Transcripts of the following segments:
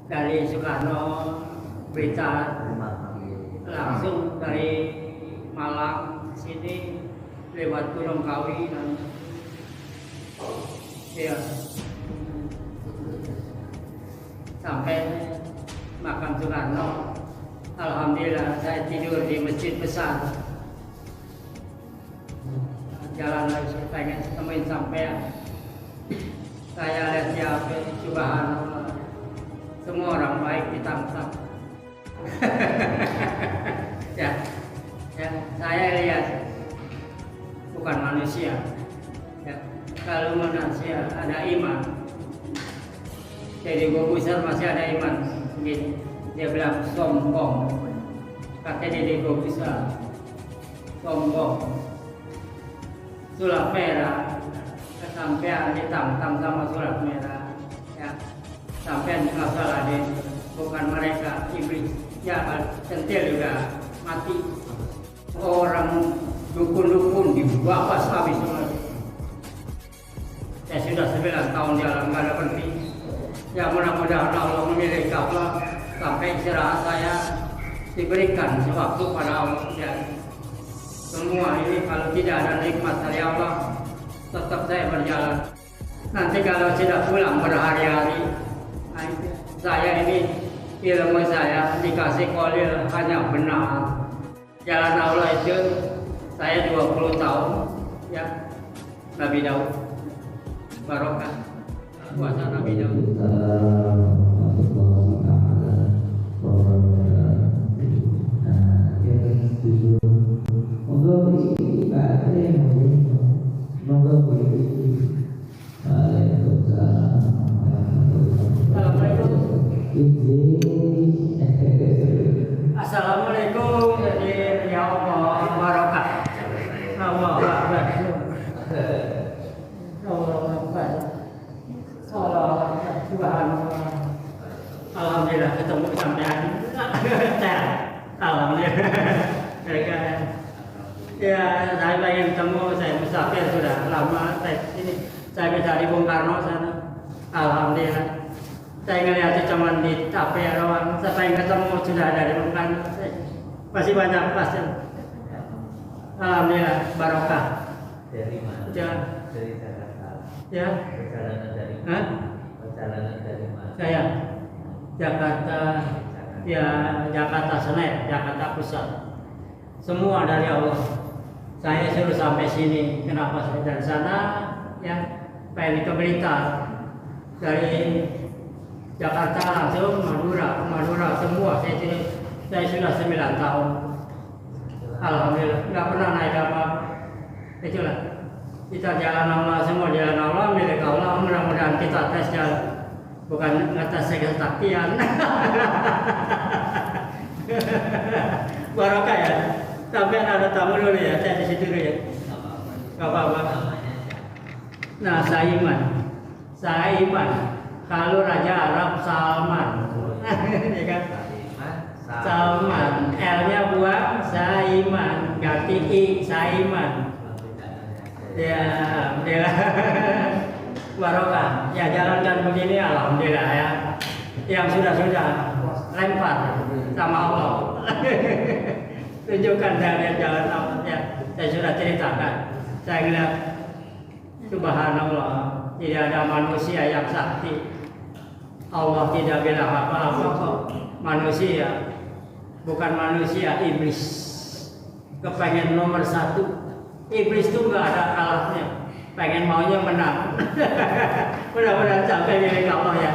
dari Soekarno, berita langsung dari Malang sini lewat Gunung Kawi dan ya sampai makam Soekarno. Alhamdulillah saya tidur di masjid besar. Jalan lagi saya pengen temuin sampean. Saya lihat di HP, subhanallah, semua orang baik ditangkap. ya, saya lihat bukan manusia. Ya, kalau manusia ada iman, jadi Corbuzier masih ada iman. Begini, dia bilang sombong. Kata Deddy Corbuzier, sombong. Sulap merah sampai ditantang sama sulap merah, ya sampai masalah ini bukan mereka, iblis ya centil juga mati, orang dukun-dukun dibahas habis semua. Saya sudah 9 tahun jalan gak ada berhenti. Ya mudah-mudahan Allah memilih Allah sampai istirahat saya diberikan sewaktu pada Allah. Ya. Semua ini kalau tidak ada nikmat dari Allah, tetap saya berjalan. Nanti kalau sudah pulang berhari-hari, saya ini ilmu saya dikasih kolil hanya benar. Jalan Allah itu saya 20 tahun, ya Nabi Daud, barokah puasa Nabi Daud. Assalamualaikum, jadi ya Allah barokah. Allah Akbar. Allah Akbar. Allah Akbar. Subhanallah. Alhamdulillah ketemu sampean. Alhamdulillah. Mereka ya saya pengen ketemu, saya musafir sudah lama. Saya mencari Bung Karno sana. Alhamdulillah. Saya ngeliat cuma di HP doang. Saya pengen ketemu sudah dari Bung Karno. Masih banyak pasien. Alhamdulillah barokah. Dari mana? Ya. Dari Jakarta. Ya. Perjalanan dari mana? Hah? Perjalanan dari mana? Saya Jakarta. Ya Jakarta Senen, Jakarta Pusat. Semua dari Allah. Saya suruh sampai sini. Kenapa saya dari sana? Ya, pengen ke Blitar. Dari Jakarta langsung Madura semua. Saya sudah 9 tahun. Alhamdulillah, nggak pernah naik apa. Itulah kita jalan Allah, semua jalan Allah, milik Allah. Mudah-mudahan kita tes jalan, bukan ngetes kesaktian. Barokah ya. Sampai ada tamu dulu ya, saya di situ dulu ya. Gak apa-apa. Nah, Saiman. Kalau Raja Arab Salman. Ya kan? Salman. L-nya buang, Saiman. Ganti I, Saiman. Ya, alhamdulillah. Barokah. Ya jalankan begini, alhamdulillah ya. Yang sudah lempar sama Allah. Tunjukkan dari jalan Allah ya. Saya sudah ceritakan. Saya lihat subhanallah, tidak ada manusia yang sakti. Allah tidak bilang apa-apa kok. Manusia, bukan manusia, iblis. Kepengen nomor 1. Iblis itu nggak ada kalahnya. Pengen maunya menang. Mudah-mudahan sampai milik Allah ya.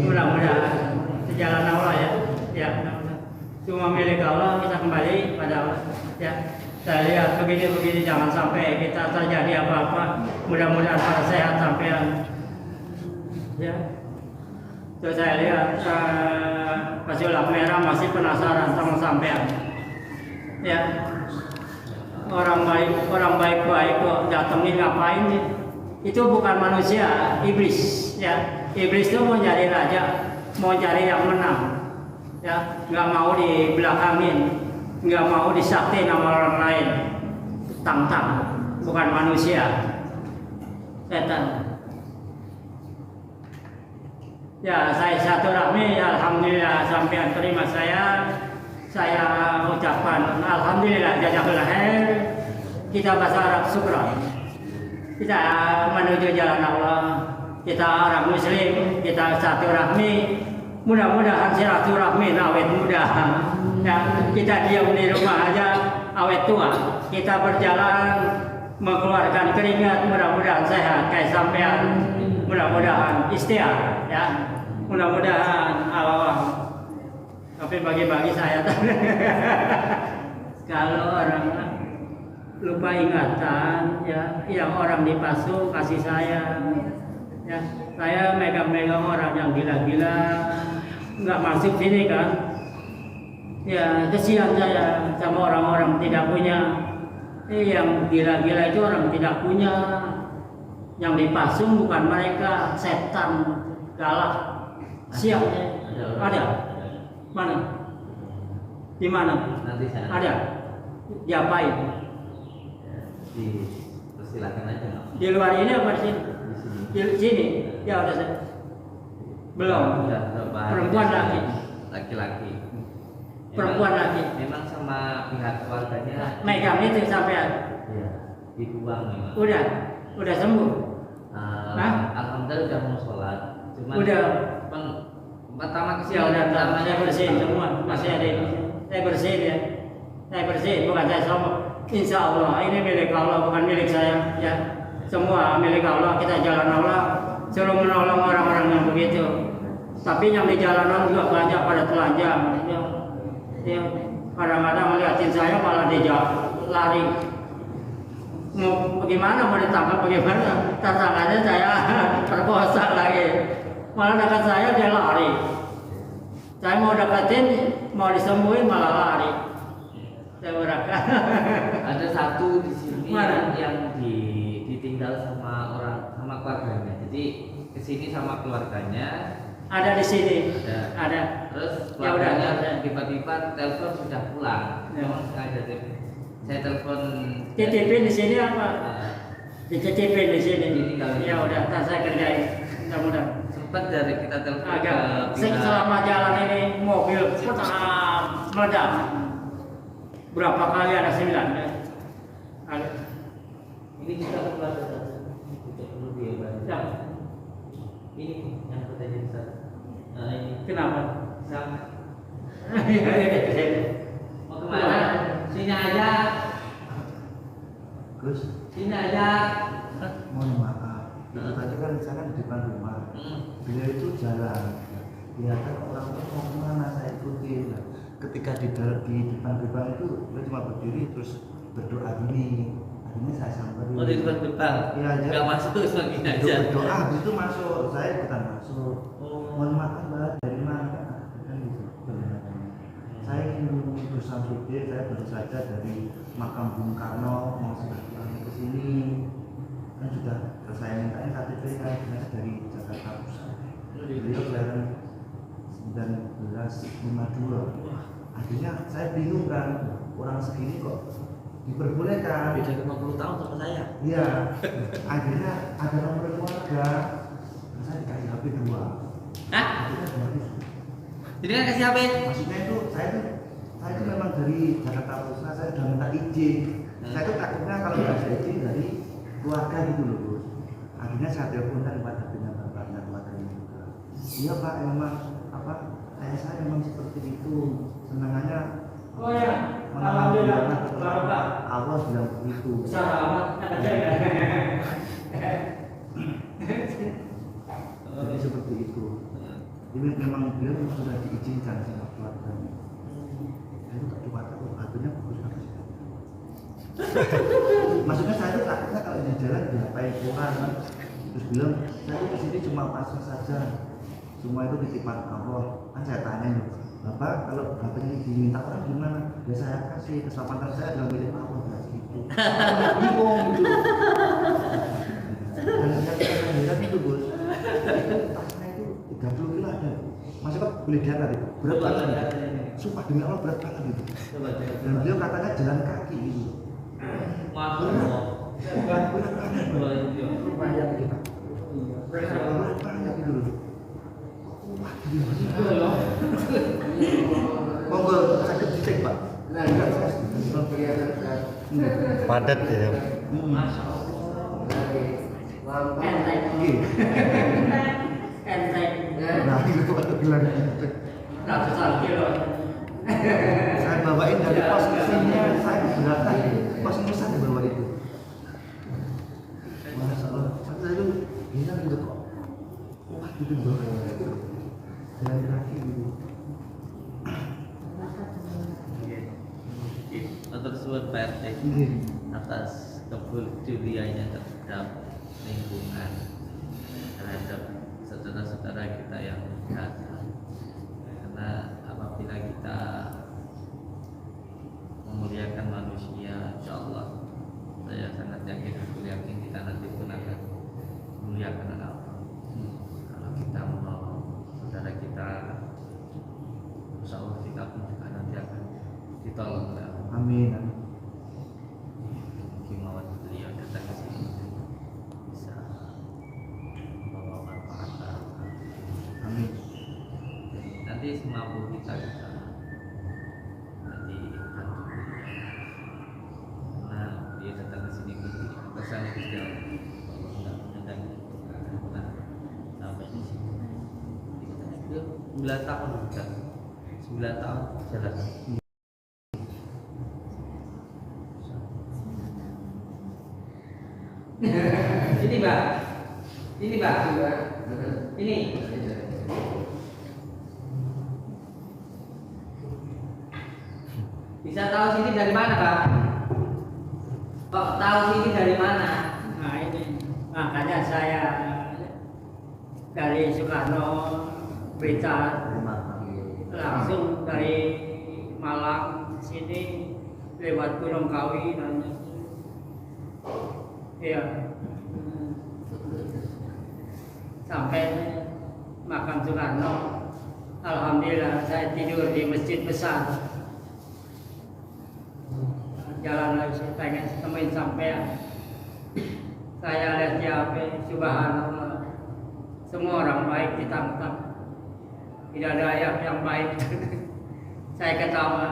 Mudah-mudahan di jalan Allah ya. Ya, mudah-mudahan. Cuma milik Allah, kita kembali pada Allah. Ya, saya lihat begini-begini jangan sampai kita terjadi apa-apa. Mudah-mudahan pada sehat sampean. Ya. Terus saya lihat masih lampu merah masih penasaran sama sampean. Ya. Orang baik kok datengin ngapain nih? Itu bukan manusia, iblis ya. Iblis itu mau cari raja, mau cari yang menang. Ya, nggak mau dibelakangin, nggak mau disakti nama orang lain. Tantang, bukan manusia. Setan. Ya, saya silaturahmi, alhamdulillah sampean terima saya ucapkan alhamdulillah jazakallahu khair. Kita bahasa Arab syukran. Kita menuju jalan Allah. Kita orang muslim, kita silaturahmi. Mudah-mudahan silaturahmi awet muda. Ya, kita diam di rumah aja awet tua. Kita berjalan mengeluarkan keringat, mudah-mudahan sehat kayak sampean. Mudah-mudahan istiar ya. Mudah-mudahan Allah. Tapi bagi-bagi saya kalau orang lupa ingatan ya, yang orang dipasung kasih sayang ya. Saya megang-megang orang yang gila-gila nggak masuk sini kan ya, kesian saya sama orang-orang tidak punya. Yang gila-gila itu orang tidak punya, yang dipasung bukan mereka, setan galak. Siap ada mana? Di mana? Nanti sana. Ada. Diapain? Persilakan aja. Di luar ini apa di sini? Di sini. Di sini. Ya udah saya. Belum. Perempuan lagi. Laki-laki. Perempuan lagi. Memang sama pihak keluarganya. Megang itu sampai. Iya. Dibuang memang. Udah sembuh. Alhamdulillah udah mau sholat. Cuman udah. Pertama kesini. Ya udah, saya bersihin semua. Masih ada ini. Saya bersihin ya. Saya bersihin, bukan saya sombong. Insya Allah ini milik Allah, bukan milik saya. Ya, semua milik Allah. Kita jalan Allah. Suruh menolong orang-orang yang begitu. Tapi yang di jalanan juga banyak pada telanjang. Ya, kadang-kadang melihatin saya malah dia lari. Mau bagaimana mau ditangkap bagaimana? Tantangannya saya perkosa lagi. Malah dekat saya dia lari. Saya mau deketin, mau disembuhin malah lari. Saya berangkat. Ada satu di sini Mana? yang ditinggal sama keluarganya. Jadi kesini sama keluarganya. Ada di sini. Ada. Terus Ya udah. keluarganya tiba-tiba telepon sudah pulang. Ya. Memang sengaja saya telepon. Titipin di sini apa? Dititipin di sini. Ditinggal. Ya udah, ntar saya kerjain. Mudah-mudahan. Sempat dari kita telepon Agak. ke Selama jalan ini mobil meledak. Berapa kali ada 9 ya? Ada. ini kita keluarga tidak perlu dia Ya. ini yang pertanyaan besar. Ini Kenapa? sama. Iya. Mau kemana? Sini aja. Gus, Sini aja. mohon maaf. Itu tadi kan saya di depan rumah. Beliau itu jalan. Lihatkan orang itu mau kemana, saya ikutin. Ketika di depan gerbang itu, beliau cuma berdiri terus berdoa gini. Akhirnya saya samperin. Oh, di depan gerbang. Iya, aja. Enggak masuk semakin aja. Dia berdoa, habis itu masuk. Saya ikutan masuk. Oh. Mohon maaf Mbak, dari mana? Kan gitu. Saya ingin Gus Samsudin, saya baru saja dari makam Bung Karno mau silaturahmi ke sini. Kan sudah saya mintain KTP kan dari Jakarta Pusat. Beliau kelahiran 1952. Akhirnya saya bingung kan, orang segini kok diperbolehkan. Beda 50 tahun sama saya. Iya. Akhirnya ada nomor keluarga. Saya dikasih HP 2. Hah? Akhirnya gratis. Jadi kan kasih HP? Maksudnya itu saya itu memang dari Jakarta Pusat, saya sudah minta izin. Saya tuh takutnya kalau nggak ada izin dari keluarga gitu loh Gus. Akhirnya saya telepon dari dengan bapaknya keluarganya juga. Iya Pak, memang apa? Saya memang seperti itu. Senangannya Oh ya, alhamdulillah. Barokah. Allah bilang begitu. Selamat. Jadi seperti itu. Ini memang beliau sudah diizinkan sama keluarganya. Itu tak coba tahu, artinya bagus banget. Maksudnya saya itu takutnya kalau di jalan diapain orang kan. Terus bilang, saya itu kesini cuma pasrah saja. Semua itu titipan Allah. Kan saya tanya nih, Bapak kalau Bapak ini diminta orang gimana? Ya saya kasih, keselamatan saya adalah milik Allah. Gitu. Bingung gitu. Dan yang heran itu Gus, itu tasnya itu 30 kilo ada. Masih kok boleh diangkat itu? Berat banget gitu. Sumpah demi Allah berat banget gitu. Dan beliau katanya jalan kaki gitu. Maaf. Berat banget. Lumayan kita. Berat banget gitu loh. Monggo sakit dicek Pak. Nah, kalau kelihatan kan. Padat ya. Masya Allah. Mantap. Enteng. Nggih. Enteng. Nah, itu Pak bilang. Ratusan kilo. Saya bawain dari pos kesininya, saya keberatan. Pos Nusa dibawa itu. Masya Allah. Saya itu bilang gitu kok. Wah, gitu banget. Dari kaki gitu. Untuk surat PRT Nggih. atas kepeduliannya terhadap lingkungan, terhadap saudara-saudara kita yang berada. Karena apabila kita memuliakan manusia, insya Allah saya sangat yakin kita nanti pun akan memuliakan Allah. Kalau kita menolong saudara kita, insya Allah kita pun juga nanti akan ditolong oleh Allah. Amin. Kemauan beliau datang ke sini bisa membawa manfaat. Amin. Jadi nanti semampu kita nanti bantu beliau. Karena dia datang ke sini kesannya beliau mendadak pernah sampai di sini. Dia 9 tahun sudah 9 tahun jalan. Ini Mbak. Ini Mbak. Ini. Bisa tahu sini dari mana, Pak? Kok tahu sini dari mana? Nah ini makanya saya dari Soekarno berita langsung dari Malang sini lewat Gunung Kawi nanya. Iya. Sampai makam Soekarno, alhamdulillah saya tidur di masjid besar. Jalan lagi saya pengen temuin sampean. Saya lihat di HP, subhanallah. Semua orang baik ditangkap. Tidak ada ayat yang baik. Saya ketawa.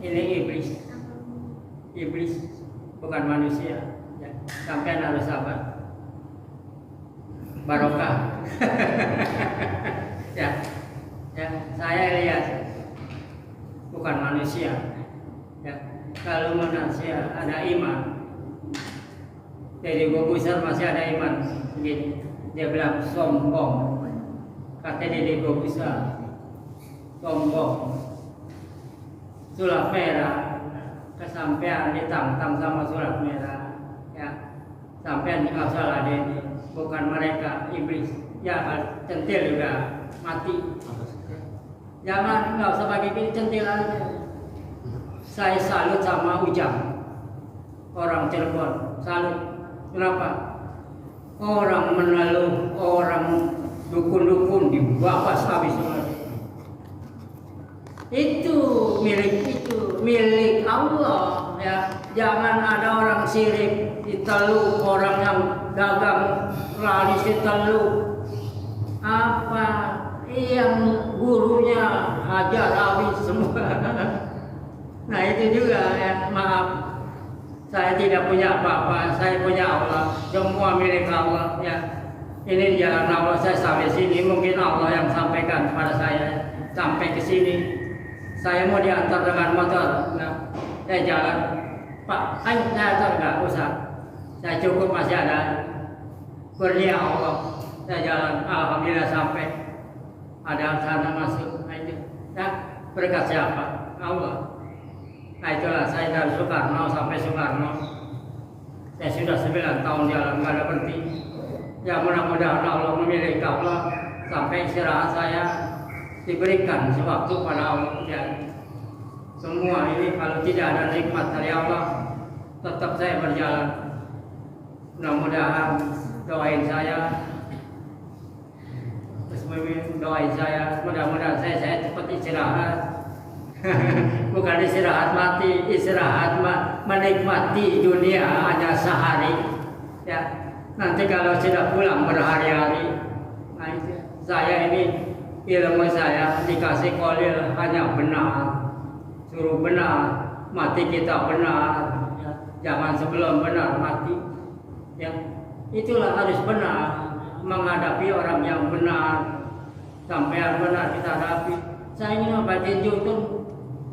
Ini iblis. Iblis bukan manusia. Ya, sampean harus sabar. Barokah. Ya, ya, saya lihat bukan manusia. Ya, kalau manusia ada iman. Jadi Gobusar masih ada iman. Begini, dia bilang sombong. Kata Deddy Gobusar, sombong. Sulap merah, kesampean ditantang sama sulap merah. Ya, sampean nggak salah Deddy, bukan mereka iblis. Ya, centil juga mati. Jangan nggak usah pakai gini, centil aja. Saya salut sama Ujang, orang Cirebon, salut. Kenapa? Orang meneluh, orang dukun-dukun dibahas habis semua. Itu milik Allah ya. Jangan ada orang sirik diteluh, orang yang dagang laris diteluh. Apa yang gurunya hajar habis semua. Nah itu juga ya, maaf. Saya tidak punya apa-apa, saya punya Allah, semua milik Allah ya. Ini jalan Allah, saya sampai sini, mungkin Allah yang sampaikan kepada saya sampai ke sini. Saya mau diantar dengan motor, nah, saya jalan, Pak, ayo saya antar, nggak usah, saya cukup masih ada kurnia Allah. Saya jalan, alhamdulillah sampai, ada sana masuk, nah itu, ya berkat siapa? Allah. Nah itulah saya dari Soekarno sampai Soekarno. Saya sudah 9 tahun jalan nggak ada berhenti. Ya mudah-mudahan Allah memilih Allah sampai istirahat saya diberikan sewaktu pada Allah. Ya. Semua ini kalau tidak ada nikmat dari Allah, tetap saya berjalan. Mudah-mudahan doain saya, doain saya. Mudah-mudahan saya cepat istirahat. Bukan istirahat mati, istirahat menikmati dunia hanya sehari. Ya, nanti kalau sudah pulang berhari-hari, nah itu saya ini ilmu saya dikasih kolil hanya benar, suruh benar, mati kita benar, ya. Jangan sebelum benar mati, ya. Itulah harus benar, menghadapi orang yang benar, sampai benar kita hadapi. Saya ini batin jutun,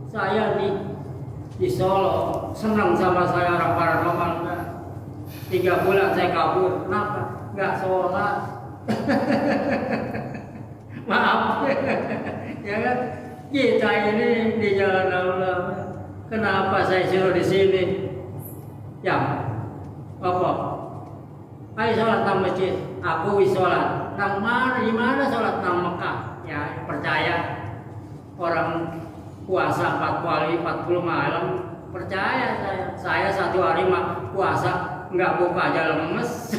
saya di Solo senang sama saya orang paranormal. 3 bulan saya kabur, kenapa? Nggak sholat. Maaf, ya kan? Kita ini di jalan Allah. Kenapa saya suruh di sini? Ya, apa? Ayo sholat nang masjid. Aku wis sholat. Nang mana? Di mana sholat nang Mekah? Ya, percaya orang puasa 40 hari 40 malam. Percaya saya 1 hari puasa nggak buka aja lemes.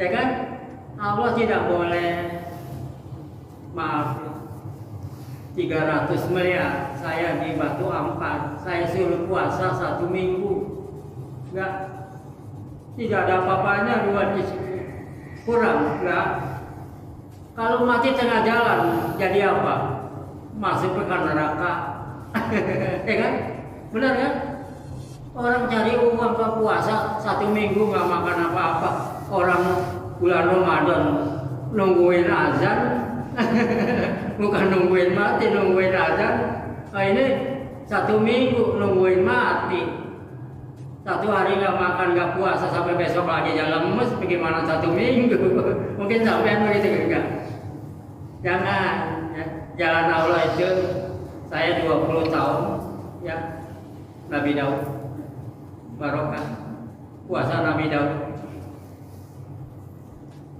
Ya kan? Allah tidak boleh, maaf, 300 miliar saya di Batu Ampar, saya suruh puasa 1 minggu, tidak ada apa-apanya, 2 di kurang, enggak. Kalau mati tengah jalan jadi apa? Masuk ke neraka. Ya kan? Benar kan? Orang cari uang ke puasa 1 minggu nggak makan apa-apa. Orang bulan Ramadan nungguin azan, bukan nungguin mati, nungguin azan. Nah, ini 1 minggu nungguin mati. 1 hari nggak makan, nggak puasa sampai besok lagi jalan lemes. Bagaimana 1 minggu? Mungkin sampean begitu enggak? Jangan. Ya. Jalan Allah itu saya 20 tahun, ya. Nabi Daud, barokah puasa Nabi Daud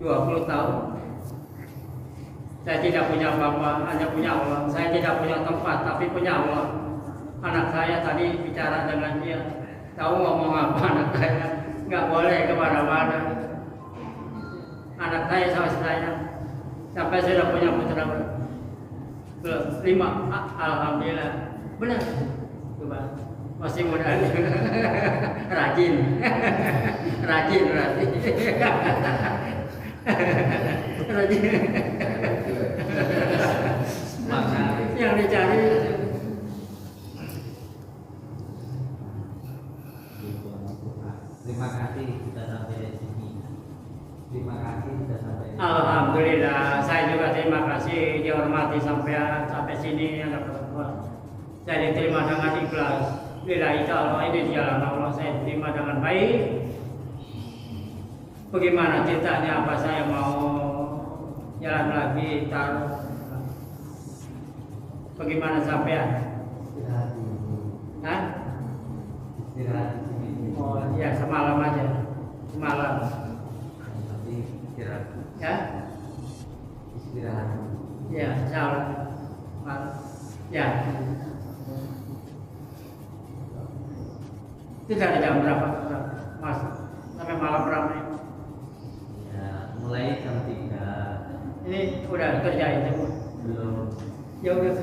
20 tahun. Saya tidak punya apa-apa, hanya punya Allah. Saya tidak punya tempat, tapi punya Allah. Anak saya tadi bicara dengan dia, tahu ngomong apa anak saya? Nggak boleh kemana-mana. Anak saya sama saya, sampai sudah punya putra belum 5. Alhamdulillah, benar. Coba masih muda, rajin, rajin. Yang dicari Terima kasih sudah sampai di sini. Terima kasih sudah sampai. Alhamdulillah, saya juga terima kasih dihormati sampai sini anak perempuan. Saya diterima dengan ikhlas. Lillahi ta'ala, ini di jalan Allah saya terima dengan baik. Bagaimana ceritanya, apa saya mau jalan lagi taruh? Bagaimana sampean? Istirahat dulu. Hah? Istirahat di sini. Oh ya, semalam aja, semalam. Tapi istirahat. Ya, Istirahat. ya, insyaallah. Ya. Itu dari jam berapa? Mas, sampai malam berapa? Ya, mulai jam 3. Ini udah kerja itu? Belum. Ya udah,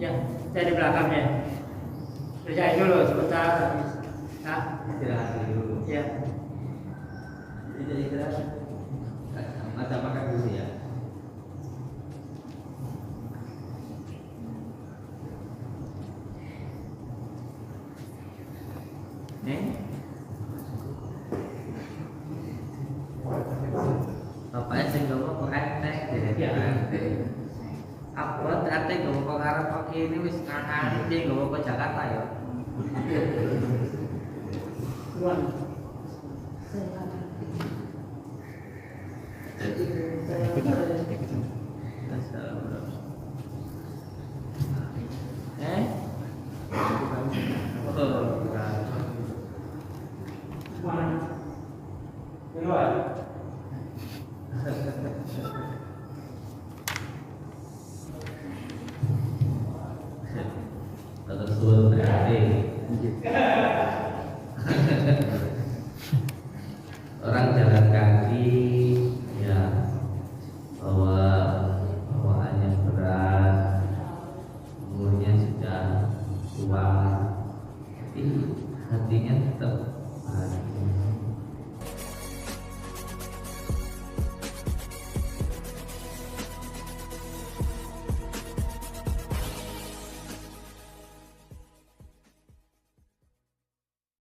ya, saya di belakangnya. Kerjain dulu sebentar. Hah? Istirahat dulu. Ya. Jadi istirahat. Ada makan dulu ya. Bapaknya sing ngomong kok entek ya. Apa ternyata ngomong kok arep kok kene wis ngangani dia ngomong ke Jakarta ya. Oh.